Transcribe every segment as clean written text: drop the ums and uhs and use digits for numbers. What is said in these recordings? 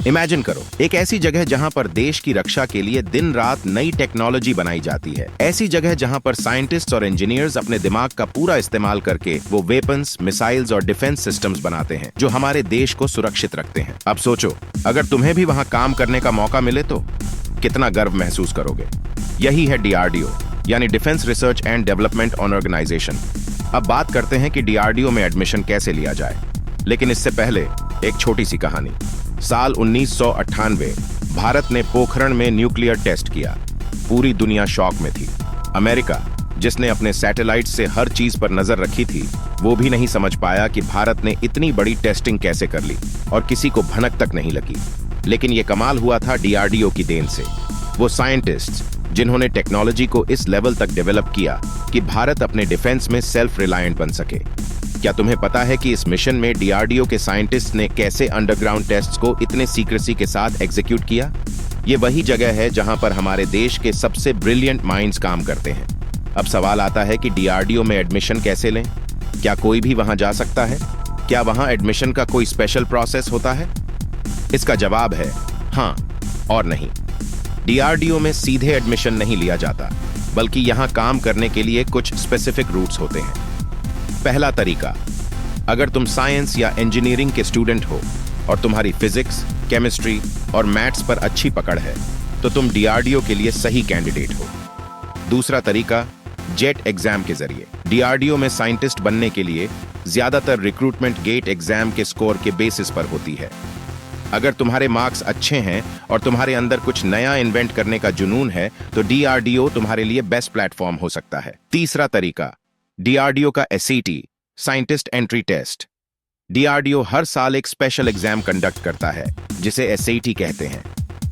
Imagine करो, एक ऐसी जगह जहां पर देश की रक्षा के लिए दिन रात नई टेक्नोलॉजी बनाई जाती है। ऐसी जगह जहां पर साइंटिस्ट्स और इंजीनियर्स अपने दिमाग का पूरा इस्तेमाल करके वो वेपन्स, मिसाइल्स और डिफेंस सिस्टम्स बनाते हैं जो हमारे देश को सुरक्षित रखते हैं। अब सोचो, अगर तुम्हें भी वहां काम करने का मौका मिले तो कितना गर्व महसूस करोगे। यही है डीआरडीओ, यानी defence research and development organisation. अब बात करते हैं कि डीआरडीओ में एडमिशन कैसे लिया जाए, लेकिन इससे पहले एक छोटी सी कहानी। साल 1998 भारत ने पोखरण में न्यूक्लियर टेस्ट किया। पूरी दुनिया शॉक में थी। अमेरिका, जिसने अपने सैटेलाइट से हर चीज पर नजर रखी थी, वो भी नहीं समझ पाया कि भारत ने इतनी बड़ी टेस्टिंग कैसे कर ली और किसी को भनक तक नहीं लगी। लेकिन ये कमाल हुआ था डीआरडीओ की देन से। वो साइंटिस्ट्स जिन्होंने टेक्नोलॉजी को इस लेवल तक डेवलप किया कि भारत अपने डिफेंस में सेल्फ रिलायंट बन सके। क्या तुम्हें पता है कि इस मिशन में डीआरडीओ के साइंटिस्ट ने कैसे अंडरग्राउंड टेस्ट्स को इतने सीक्रेसी के साथ एग्जीक्यूट किया? ये वही जगह है जहां पर हमारे देश के सबसे ब्रिलियंट माइंड्स काम करते हैं। अब सवाल आता है कि डीआरडीओ में एडमिशन कैसे लें? क्या कोई भी वहां जा सकता है? क्या वहां एडमिशन का कोई स्पेशल प्रोसेस होता है? इसका जवाब है हाँ और नहीं। डीआरडीओ में सीधे एडमिशन नहीं लिया जाता, बल्कि यहां काम करने के लिए कुछ स्पेसिफिक रूट्स होते हैं। पहला तरीका, अगर तुम साइंस या इंजीनियरिंग के स्टूडेंट हो और तुम्हारी फिजिक्स, केमिस्ट्री और मैथ्स पर अच्छी पकड़ है, तो तुम डीआरडीओ के लिए सही कैंडिडेट हो। दूसरा तरीका, जेट एग्जाम के जरिए। डीआरडीओ में साइंटिस्ट बनने के लिए ज्यादातर रिक्रूटमेंट गेट एग्जाम के स्कोर के बेसिस पर होती है। अगर तुम्हारे मार्क्स अच्छे हैं और तुम्हारे अंदर कुछ नया इन्वेंट करने का जुनून है, तो डीआरडीओ तुम्हारे लिए बेस्ट प्लेटफॉर्म हो सकता है। तीसरा तरीका, डीआरडीओ का SAT, scientist entry test. DRDO हर साल एक स्पेशल एग्जाम कंडक्ट करता है जिसे एसएटी कहते हैं।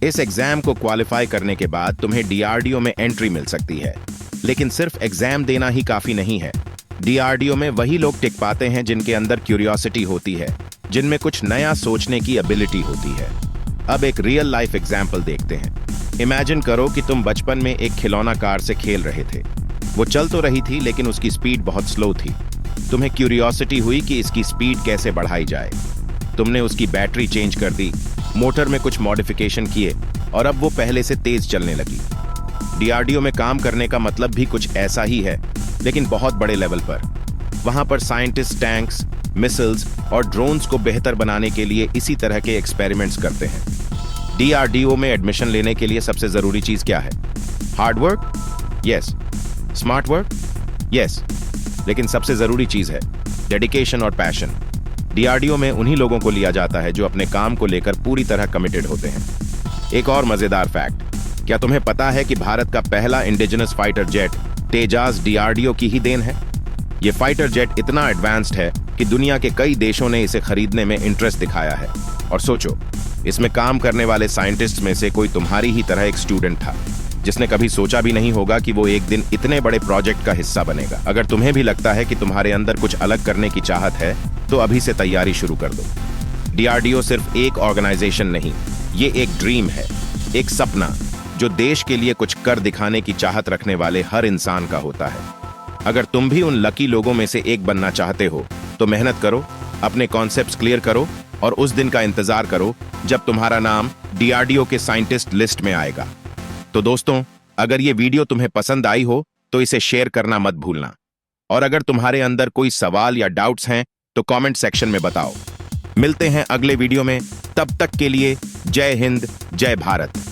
इस एग्जाम को क्वालिफाई करने के बाद तुम्हें डीआरडीओ में एंट्री मिल सकती है। लेकिन सिर्फ एग्जाम देना ही काफी नहीं है। डीआरडीओ में वही लोग टिक पाते हैं जिनके अंदर क्यूरियोसिटी होती है, जिनमें कुछ नया सोचने की एबिलिटी होती है। अब एक रियल लाइफ एग्जाम्पल देखते हैं। इमेजिन करो कि तुम बचपन में एक खिलौना कार से खेल रहे थे। वो चल तो रही थी, लेकिन उसकी स्पीड बहुत स्लो थी। तुम्हें क्यूरियोसिटी हुई कि इसकी स्पीड कैसे बढ़ाई जाए। तुमने उसकी बैटरी चेंज कर दी, मोटर में कुछ मॉडिफिकेशन किए और अब वो पहले से तेज चलने लगी। डीआरडीओ में काम करने का मतलब भी कुछ ऐसा ही है, लेकिन बहुत बड़े लेवल पर। वहां पर साइंटिस्ट टैंक्स, मिसाइल्स और ड्रोन्स को बेहतर बनाने के लिए इसी तरह के एक्सपेरिमेंट्स करते हैं। डीआरडीओ में एडमिशन लेने के लिए सबसे जरूरी चीज क्या है? Hard work? Yes. Smart work? Yes. लेकिन सबसे जरूरी चीज है डेडिकेशन और पैशन। डीआरडीओ में उन्हीं लोगों को लिया जाता है जो अपने काम को लेकर पूरी तरह कमिटेड होते हैं। एक और मजेदार फैक्ट, क्या तुम्हें पता है कि भारत का पहला indigenous fighter jet Tejas DRDO की ही देन है? ये फाइटर जेट इतना एडवांस्ड है कि दुनिया के कई देशों ने इसे खरीदने में इंटरेस्ट दिखाया है। और सोचो, इसमें काम करने वाले साइंटिस्ट में से कोई तुम्हारी ही तरह एक स्टूडेंट था, जिसने कभी सोचा भी नहीं होगा कि वो एक दिन इतने बड़े प्रोजेक्ट का हिस्सा बनेगा। अगर तुम्हें भी लगता है कि तुम्हारे अंदर कुछ अलग करने की चाहत है, तो अभी से तैयारी शुरू कर दो। डीआरडीओ सिर्फ एक ऑर्गेनाइजेशन नहीं, ये एक ड्रीम है, एक सपना जो देश के लिए कुछ कर दिखाने की चाहत रखने वाले हर इंसान का होता है। अगर तुम भी उन लकी लोगों में से एक बनना चाहते हो, तो मेहनत करो, अपने कॉन्सेप्ट्स क्लियर करो और उस दिन का इंतजार करो जब तुम्हारा नाम डीआरडीओ के साइंटिस्ट लिस्ट में आएगा। तो दोस्तों, अगर ये वीडियो तुम्हें पसंद आई हो तो इसे शेयर करना मत भूलना। और अगर तुम्हारे अंदर कोई सवाल या डाउट्स हैं तो कमेंट सेक्शन में बताओ। मिलते हैं अगले वीडियो में, तब तक के लिए जय हिंद, जय भारत।